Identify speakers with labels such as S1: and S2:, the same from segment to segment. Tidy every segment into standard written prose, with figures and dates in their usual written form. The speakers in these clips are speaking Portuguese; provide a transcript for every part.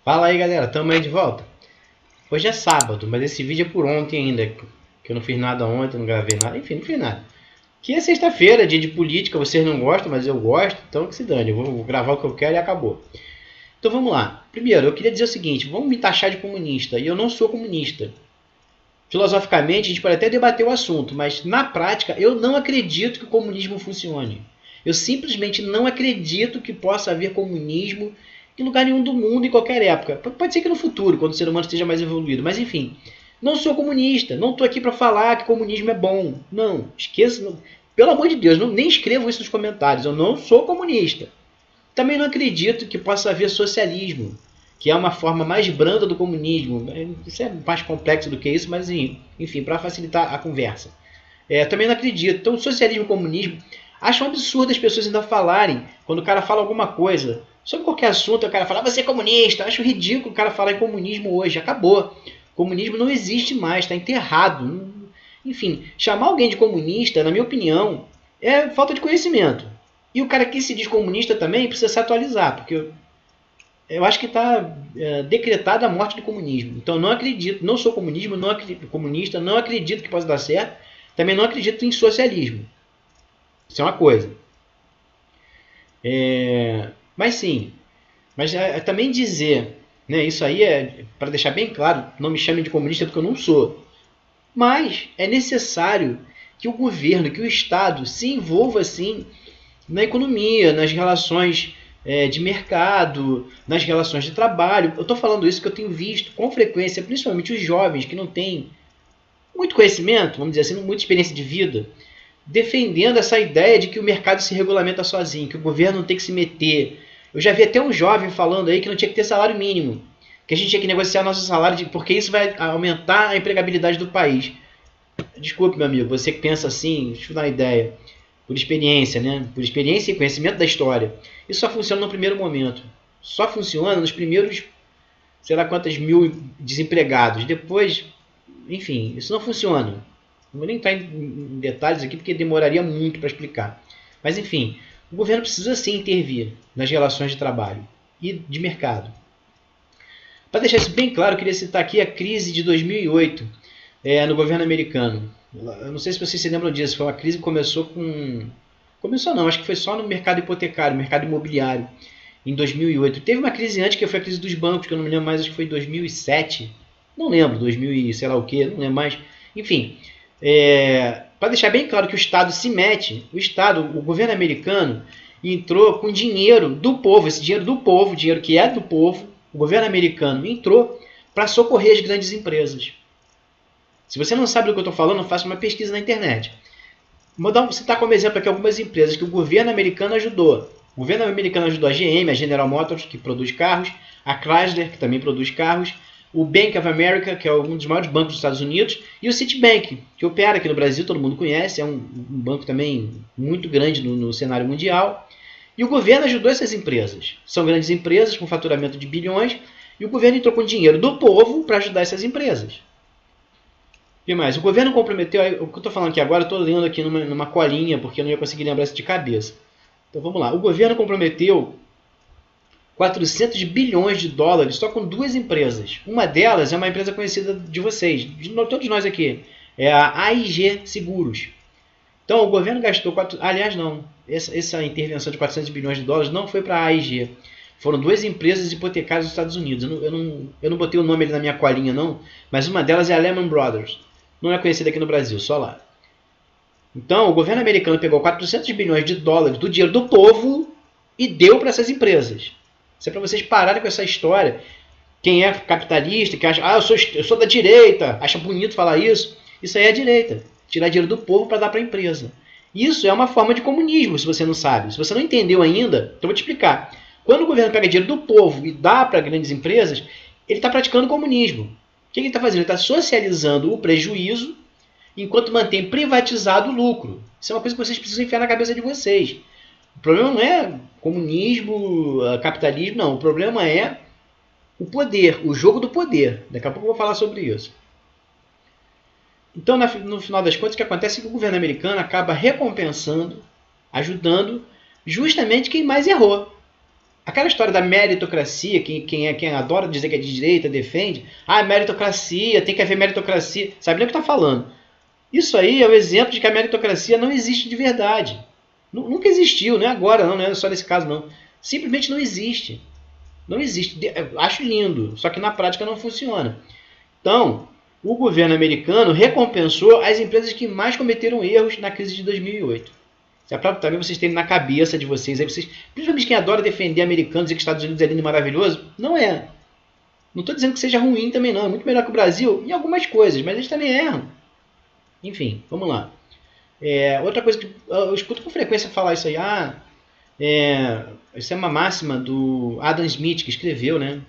S1: Fala aí, galera, tamo aí de volta. Hoje é sábado, mas esse vídeo é por ontem ainda, que eu não fiz nada ontem, não gravei nada, enfim, não fiz nada. Que é sexta-feira, dia de política, vocês não gostam, mas eu gosto, então que se dane, eu vou gravar o que eu quero e acabou. Então vamos lá. Primeiro, eu queria dizer o seguinte, vamos me taxar de comunista, e eu não sou comunista. Filosoficamente, a gente pode até debater o assunto, mas na prática, eu não acredito que o comunismo funcione. Eu simplesmente não acredito que possa haver comunismo em lugar nenhum do mundo, em qualquer época. Pode ser que no futuro, quando o ser humano esteja mais evoluído, mas enfim. Não sou comunista, não estou aqui para falar que comunismo é bom. Não, esqueça. Não, pelo amor de Deus, não, nem escrevam isso nos comentários. Eu não sou comunista. Também não acredito que possa haver socialismo, que é uma forma mais branda do comunismo. Isso é mais complexo do que isso, mas enfim, para facilitar a conversa. Também não acredito. Então, socialismo e comunismo, acho um absurdo as pessoas ainda falarem, quando o cara fala alguma coisa, sobre qualquer assunto, o cara fala, você é comunista. Acho ridículo o cara falar em comunismo hoje. Acabou. O comunismo não existe mais, está enterrado. Enfim, chamar alguém de comunista, na minha opinião, é falta de conhecimento. E o cara que se diz comunista também precisa se atualizar, porque eu acho que está decretada a morte do comunismo. Então eu não acredito, não sou comunismo, não acredito, comunista, não acredito que possa dar certo, também não acredito em socialismo. Isso é uma coisa. Mas sim, mas também dizer, né, isso aí é para deixar bem claro, não me chamem de comunista porque eu não sou. Mas é necessário que o governo, que o Estado se envolva sim na economia, nas relações de mercado, nas relações de trabalho. Eu estou falando isso porque eu tenho visto com frequência, principalmente os jovens que não têm muito conhecimento, vamos dizer assim, muita experiência de vida, defendendo essa ideia de que o mercado se regulamenta sozinho, que o governo não tem que se meter. Eu já vi até um jovem falando aí que não tinha que ter salário mínimo, que a gente tinha que negociar nosso salário, porque isso vai aumentar a empregabilidade do país. Desculpe, meu amigo, você que pensa assim, deixa eu dar uma ideia. Por experiência, né? Por experiência e conhecimento da história. Isso só funciona no primeiro momento. Só funciona nos primeiros, sei lá quantas mil desempregados. Depois, enfim, isso não funciona. Não vou nem entrar em detalhes aqui porque demoraria muito para explicar. Mas enfim, o governo precisa sim intervir nas relações de trabalho e de mercado. Para deixar isso bem claro, eu queria citar aqui a crise de 2008 no governo americano. Eu não sei se vocês se lembram disso, foi uma crise que começou com... Começou não, acho que foi só no mercado hipotecário, mercado imobiliário, em 2008. Teve uma crise antes, que foi a crise dos bancos, que eu não me lembro mais, acho que foi em 2007. Não lembro, 2000 e sei lá o que, não lembro mais. Enfim, para deixar bem claro que o Estado se mete, o governo americano entrou com dinheiro do povo, esse dinheiro do povo, dinheiro que é do povo, o governo americano entrou para socorrer as grandes empresas. Se você não sabe do que eu estou falando, faça uma pesquisa na internet. Vou citar como exemplo aqui algumas empresas que o governo americano ajudou. O governo americano ajudou a GM, a General Motors, que produz carros, a Chrysler, que também produz carros, o Bank of America, que é um dos maiores bancos dos Estados Unidos, e o Citibank, que opera aqui no Brasil, todo mundo conhece, é um banco também muito grande no cenário mundial. E o governo ajudou essas empresas. São grandes empresas com faturamento de bilhões, e o governo entrou com dinheiro do povo para ajudar essas empresas. O que mais? O governo comprometeu, o que eu estou falando aqui agora, eu estou lendo aqui numa colinha, porque eu não ia conseguir lembrar isso de cabeça. Então vamos lá. O governo comprometeu 400 bilhões de dólares só com duas empresas. Uma delas é uma empresa conhecida de vocês, de todos nós aqui. É a AIG Seguros. Então o governo gastou... Aliás, não. Essa intervenção de 400 bilhões de dólares não foi para a AIG. Foram duas empresas hipotecárias dos Estados Unidos. Eu não botei o nome ali na minha colinha, não. Mas uma delas é a Lehman Brothers. Não é conhecida aqui no Brasil, só lá. Então, o governo americano pegou 400 bilhões de dólares do dinheiro do povo e deu para essas empresas. Isso é para vocês pararem com essa história. Quem é capitalista, que acha, eu sou da direita, acha bonito falar isso. Isso aí é a direita. Tirar dinheiro do povo para dar para a empresa. Isso é uma forma de comunismo, se você não sabe. Se você não entendeu ainda, então eu vou te explicar. Quando o governo pega dinheiro do povo e dá para grandes empresas, ele está praticando comunismo. O que ele está fazendo? Ele está socializando o prejuízo enquanto mantém privatizado o lucro. Isso é uma coisa que vocês precisam enfiar na cabeça de vocês. O problema não é comunismo, capitalismo, não. O problema é o poder, o jogo do poder. Daqui a pouco eu vou falar sobre isso. Então, no final das contas, o que acontece é que o governo americano acaba recompensando, ajudando justamente quem mais errou. Aquela história da meritocracia, quem adora dizer que é de direita, defende, meritocracia, tem que haver meritocracia, sabe nem o que está falando. Isso aí é o exemplo de que a meritocracia não existe de verdade. Nunca existiu, não é agora, não é só nesse caso, não. Simplesmente não existe. Não existe. Acho lindo, só que na prática não funciona. Então, o governo americano recompensou as empresas que mais cometeram erros na crise de 2008. É para também vocês terem na cabeça de vocês, principalmente quem adora defender americanos e que os Estados Unidos é lindo e maravilhoso, não é. Não estou dizendo que seja ruim também não, é muito melhor que o Brasil em algumas coisas, mas eles também erram. Enfim, vamos lá. Outra coisa que eu escuto com frequência falar isso aí, isso é uma máxima do Adam Smith, que escreveu, né,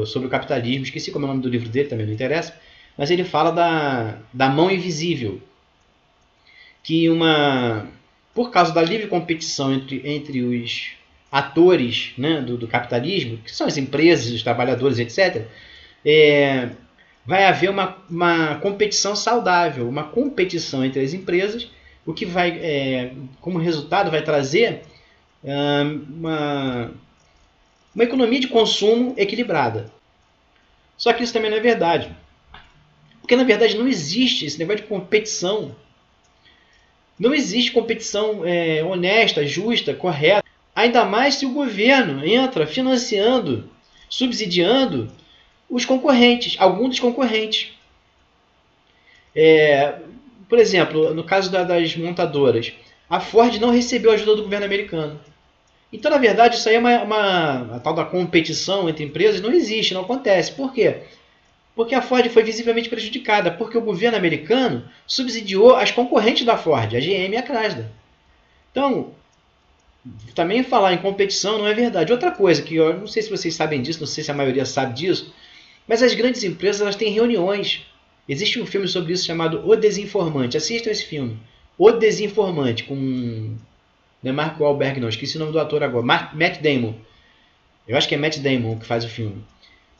S1: sobre o capitalismo, esqueci como é o nome do livro dele, também não interessa, mas ele fala da mão invisível, que por causa da livre competição entre os atores, né, do capitalismo, que são as empresas, os trabalhadores, etc., vai haver uma competição saudável, uma competição entre as empresas, o que vai, como resultado, vai trazer uma economia de consumo equilibrada. Só que isso também não é verdade. Porque, na verdade, não existe esse negócio de competição. Não existe competição honesta, justa, correta. Ainda mais se o governo entra financiando, subsidiando os concorrentes, alguns dos concorrentes. Por exemplo, no caso das montadoras, a Ford não recebeu ajuda do governo americano. Então, na verdade, isso aí a tal da competição entre empresas não existe, não acontece. Por quê? Porque a Ford foi visivelmente prejudicada, porque o governo americano subsidiou as concorrentes da Ford, a GM e a Chrysler. Então, também falar em competição não é verdade. Outra coisa, que eu não sei se vocês sabem disso, não sei se a maioria sabe disso, mas as grandes empresas elas têm reuniões. Existe um filme sobre isso chamado O Desinformante. Assistam esse filme. O Desinformante, com... Não é Mark Wahlberg, não. Esqueci o nome do ator agora. Matt Damon. Eu acho que é Matt Damon que faz o filme.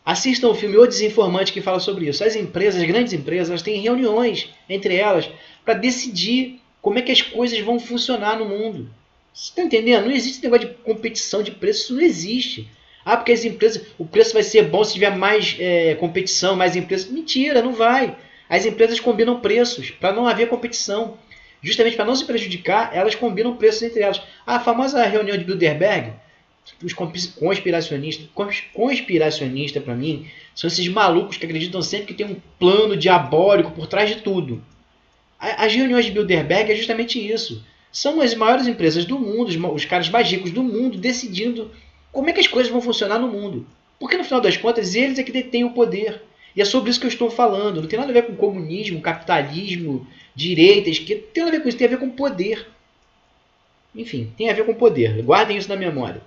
S1: Assistam o filme O Desinformante, que fala sobre isso. As empresas, as grandes empresas, elas têm reuniões entre elas para decidir como é que as coisas vão funcionar no mundo. Você está entendendo? Não existe negócio de competição de preço. Isso não existe. Porque as empresas, o preço vai ser bom se tiver mais competição, mais empresas. Mentira, não vai. As empresas combinam preços para não haver competição. Justamente para não se prejudicar, elas combinam preços entre elas. A famosa reunião de Bilderberg, os conspiracionistas para mim, são esses malucos que acreditam sempre que tem um plano diabólico por trás de tudo. As reuniões de Bilderberg é justamente isso. São as maiores empresas do mundo, os caras mais ricos do mundo, decidindo como é que as coisas vão funcionar no mundo. Porque no final das contas, eles é que detêm o poder. E é sobre isso que eu estou falando. Não tem nada a ver com comunismo, capitalismo, direita, esquerda. Não tem nada a ver com isso, tem a ver com poder. Enfim, tem a ver com poder. Guardem isso na memória.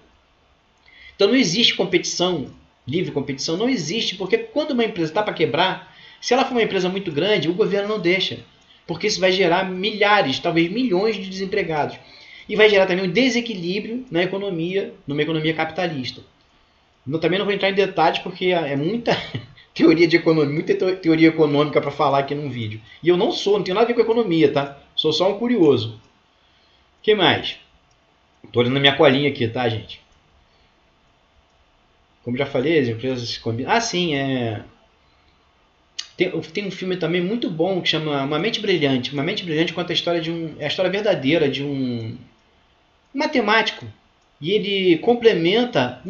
S1: Então não existe competição, livre competição, não existe. Porque quando uma empresa está para quebrar, se ela for uma empresa muito grande, o governo não deixa. Porque isso vai gerar milhares, talvez milhões de desempregados. E vai gerar também um desequilíbrio na economia, numa economia capitalista. Eu também não vou entrar em detalhes porque é muita teoria de economia, muita teoria econômica para falar aqui num vídeo. E eu não tenho nada a ver com economia, tá? Sou só um curioso. O que mais? Estou olhando a minha colinha aqui, tá, gente? Como já falei, as empresas se combinam. Sim, Tem um filme também muito bom que chama Uma Mente Brilhante. Uma Mente Brilhante conta a história a história verdadeira de um matemático. E ele complementa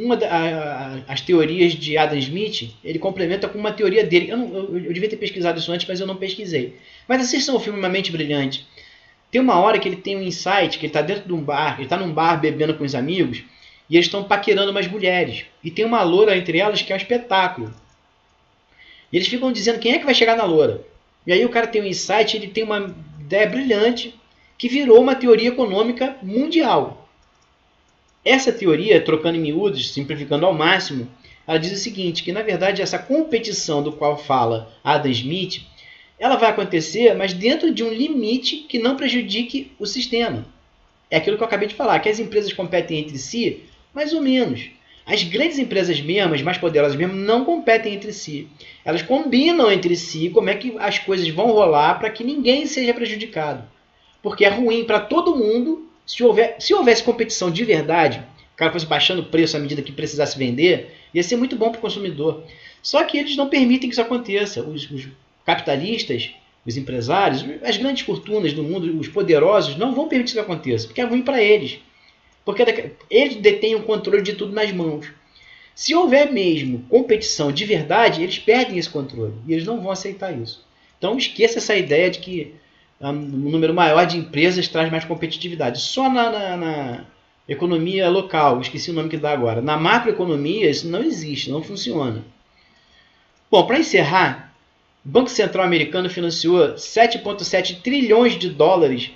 S1: as teorias de Adam Smith, ele complementa com uma teoria dele. Eu devia ter pesquisado isso antes, mas eu não pesquisei. Mas assistam o filme Uma Mente Brilhante. Tem uma hora que ele tem um insight, que ele está dentro de um bar, ele está num bar bebendo com os amigos, e eles estão paquerando umas mulheres. E tem uma loura entre elas que é um espetáculo. E eles ficam dizendo quem é que vai chegar na loura. E aí o cara tem um insight, ele tem uma ideia brilhante, que virou uma teoria econômica mundial. Essa teoria, trocando em miúdos, simplificando ao máximo, ela diz o seguinte, que na verdade essa competição do qual fala Adam Smith, ela vai acontecer, mas dentro de um limite que não prejudique o sistema. É aquilo que eu acabei de falar, que as empresas competem entre si, mais ou menos. As grandes empresas mesmo, as mais poderosas mesmo, não competem entre si. Elas combinam entre si como é que as coisas vão rolar para que ninguém seja prejudicado. Porque é ruim para todo mundo. Se houvesse competição de verdade, cara fosse baixando o preço à medida que precisasse vender, ia ser muito bom para o consumidor. Só que eles não permitem que isso aconteça. Os capitalistas, os empresários, as grandes fortunas do mundo, os poderosos, não vão permitir que isso aconteça, porque é ruim para eles. Porque eles detêm o controle de tudo nas mãos. Se houver mesmo competição de verdade, eles perdem esse controle. E eles não vão aceitar isso. Então esqueça essa ideia de que um número maior de empresas traz mais competitividade. Só na economia local, esqueci o nome que dá agora. Na macroeconomia isso não existe, não funciona. Bom, para encerrar, o Banco Central americano financiou 7,7 trilhões de dólares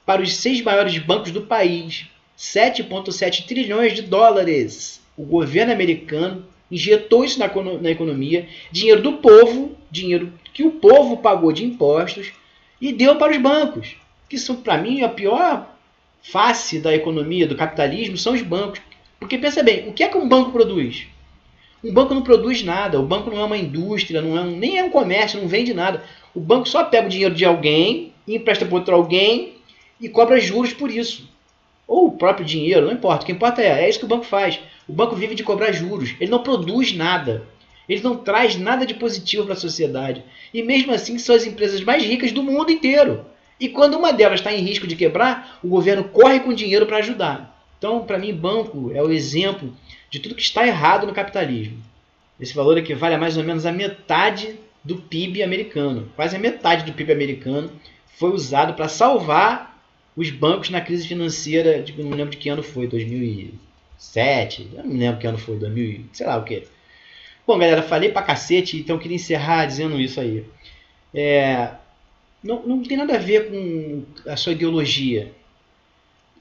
S1: para os 6 maiores bancos do país. 7,7 trilhões de dólares. O governo americano injetou isso na economia, dinheiro do povo, dinheiro que o povo pagou de impostos e deu para os bancos, que são, para mim, a pior face da economia, do capitalismo, são os bancos. Porque pensa bem, o que é que um banco produz? Um banco não produz nada, o banco não é uma indústria, nem é um comércio, não vende nada. O banco só pega o dinheiro de alguém, empresta para outro alguém e cobra juros por isso. Ou o próprio dinheiro, não importa. O que importa é isso que o banco faz. O banco vive de cobrar juros. Ele não produz nada. Ele não traz nada de positivo para a sociedade. E mesmo assim são as empresas mais ricas do mundo inteiro. E quando uma delas está em risco de quebrar, o governo corre com dinheiro para ajudar. Então, para mim, banco é o exemplo de tudo que está errado no capitalismo. Esse valor equivale a mais ou menos a metade do PIB americano. Quase a metade do PIB americano foi usado para salvar os bancos na crise financeira, eu não lembro de que ano foi, 2007, eu não lembro que ano foi, 2000, sei lá o que. Bom, galera, falei pra cacete, então eu queria encerrar dizendo isso aí. Não tem nada a ver com a sua ideologia.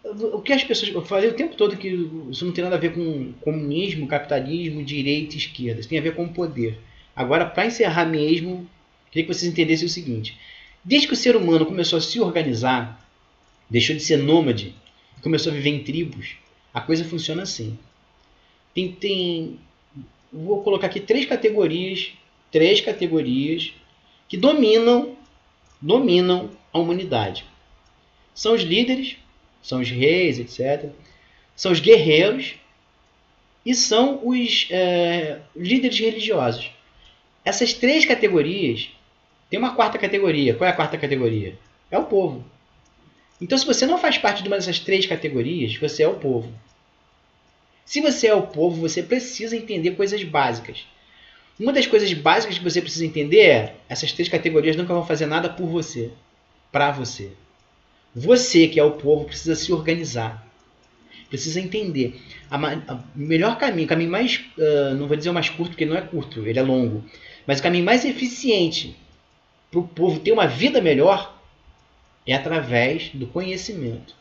S1: O que as pessoas... Eu falei o tempo todo que isso não tem nada a ver com comunismo, capitalismo, direita e esquerda. Isso tem a ver com o poder. Agora, para encerrar mesmo, queria que vocês entendessem o seguinte. Desde que o ser humano começou a se organizar, deixou de ser nômade e começou a viver em tribos, a coisa funciona assim. Vou colocar aqui três categorias que dominam a humanidade. São os líderes, são os reis, etc. São os guerreiros e são os líderes religiosos. Essas três categorias, tem uma quarta categoria. Qual é a quarta categoria? É o povo. Então, se você não faz parte de uma dessas três categorias, você é o povo. Se você é o povo, você precisa entender coisas básicas. Uma das coisas básicas que você precisa entender é: essas três categorias nunca vão fazer nada por você, para você. Você, que é o povo, precisa se organizar. Precisa entender. O melhor caminho, o caminho mais, não vou dizer o mais curto, porque ele não é curto, ele é longo, mas o caminho mais eficiente para o povo ter uma vida melhor é através do conhecimento.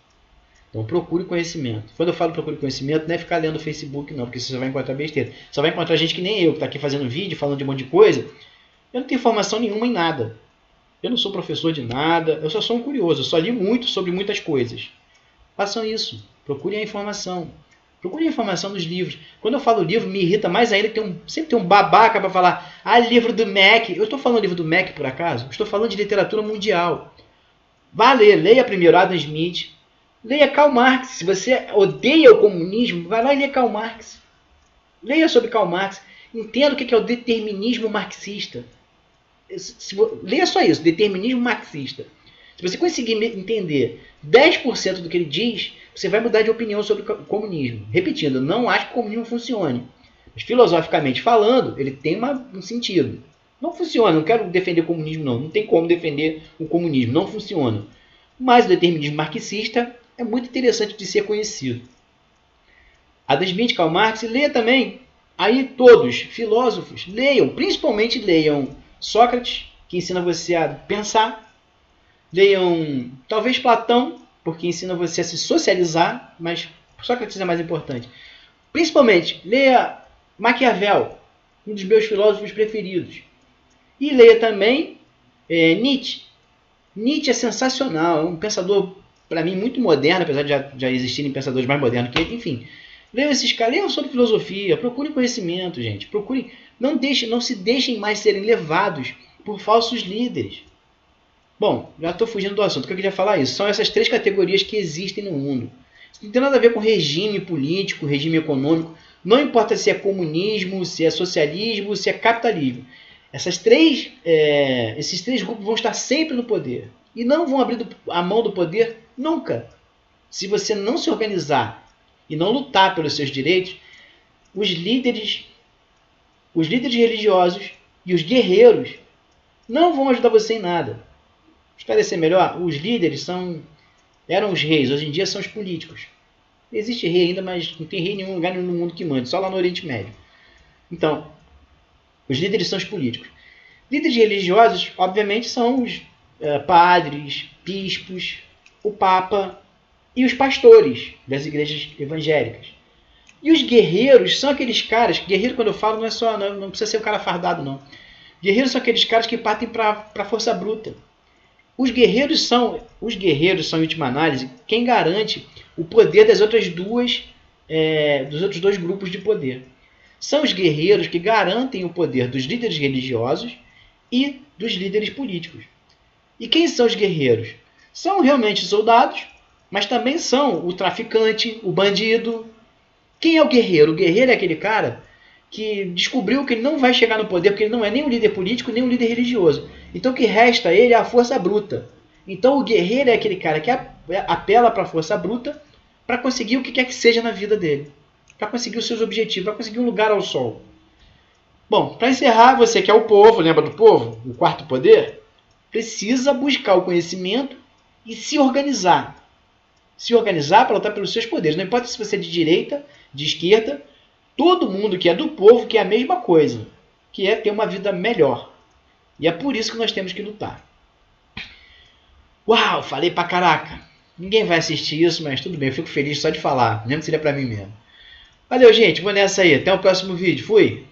S1: Então procure conhecimento. Quando eu falo procure conhecimento, não é ficar lendo o Facebook não, porque você só vai encontrar besteira. Só vai encontrar gente que nem eu, que está aqui fazendo vídeo, falando de um monte de coisa. Eu não tenho formação nenhuma em nada. Eu não sou professor de nada, eu só sou um curioso. Eu só li muito sobre muitas coisas. Façam isso. Procurem a informação. Procurem a informação nos livros. Quando eu falo livro, me irrita mais ainda que sempre tem um babaca para falar livro do Mac. Eu estou falando livro do Mac, por acaso? Estou falando de literatura mundial. Vá ler, leia primeiro Adam Smith, leia Karl Marx. Se você odeia o comunismo, vai lá e leia Karl Marx. Leia sobre Karl Marx. Entenda o que é o determinismo marxista. Leia só isso, determinismo marxista. Se você conseguir entender 10% do que ele diz, você vai mudar de opinião sobre o comunismo. Repetindo, não acho que o comunismo funcione. Mas filosoficamente falando, ele tem um sentido. Não funciona, não quero defender o comunismo não. Não tem como defender o comunismo, não funciona. Mas o determinismo marxista é muito interessante de ser conhecido. Adam Smith, Karl Marx, leia também. Aí todos, filósofos, leiam, principalmente leiam Sócrates, que ensina você a pensar. Leiam, talvez Platão, porque ensina você a se socializar, mas Sócrates é mais importante. Principalmente, leia Maquiavel, um dos meus filósofos preferidos. E leia também Nietzsche. Nietzsche é sensacional, é um pensador, para mim, muito moderno, apesar de já existirem pensadores mais modernos que ele. Enfim, leiam esses caras, leiam sobre filosofia, procurem conhecimento, gente. Procurem, não se deixem mais serem levados por falsos líderes. Bom, já estou fugindo do assunto, o que eu queria falar é isso. São essas três categorias que existem no mundo. Não tem nada a ver com regime político, regime econômico. Não importa se é comunismo, se é socialismo, se é capitalismo. Esses três grupos vão estar sempre no poder. E não vão abrir a mão do poder nunca. Se você não se organizar e não lutar pelos seus direitos, os líderes religiosos e os guerreiros não vão ajudar você em nada. Esclarecer melhor, os líderes eram os reis, hoje em dia são os políticos. Existe rei ainda, mas não tem rei em nenhum lugar no mundo que mande, só lá no Oriente Médio. Então, os líderes são os políticos. Líderes religiosos, obviamente, são os padres, bispos, o Papa e os pastores das igrejas evangélicas. E os guerreiros são aqueles caras, guerreiro quando eu falo não precisa ser um cara fardado não. Guerreiros são aqueles caras que partem para a força bruta. Os guerreiros são, em última análise, quem garante o poder dos outros dois grupos de poder. São os guerreiros que garantem o poder dos líderes religiosos e dos líderes políticos. E quem são os guerreiros? São realmente soldados, mas também são o traficante, o bandido. Quem é o guerreiro? O guerreiro é aquele cara que descobriu que ele não vai chegar no poder porque ele não é nem um líder político nem um líder religioso. Então o que resta a ele é a força bruta. Então o guerreiro é aquele cara que apela para a força bruta para conseguir o que quer que seja na vida dele. Para conseguir os seus objetivos, para conseguir um lugar ao sol. Bom, para encerrar, você que é o povo, lembra do povo? O quarto poder? Precisa buscar o conhecimento e se organizar. Se organizar para lutar pelos seus poderes. Não importa se você é de direita, de esquerda, todo mundo que é do povo quer a mesma coisa, que é ter uma vida melhor. E é por isso que nós temos que lutar. Uau, falei pra caraca. Ninguém vai assistir isso, mas tudo bem, eu fico feliz só de falar, mesmo que seria pra mim mesmo. Valeu, gente, vou nessa aí. Até o próximo vídeo. Fui!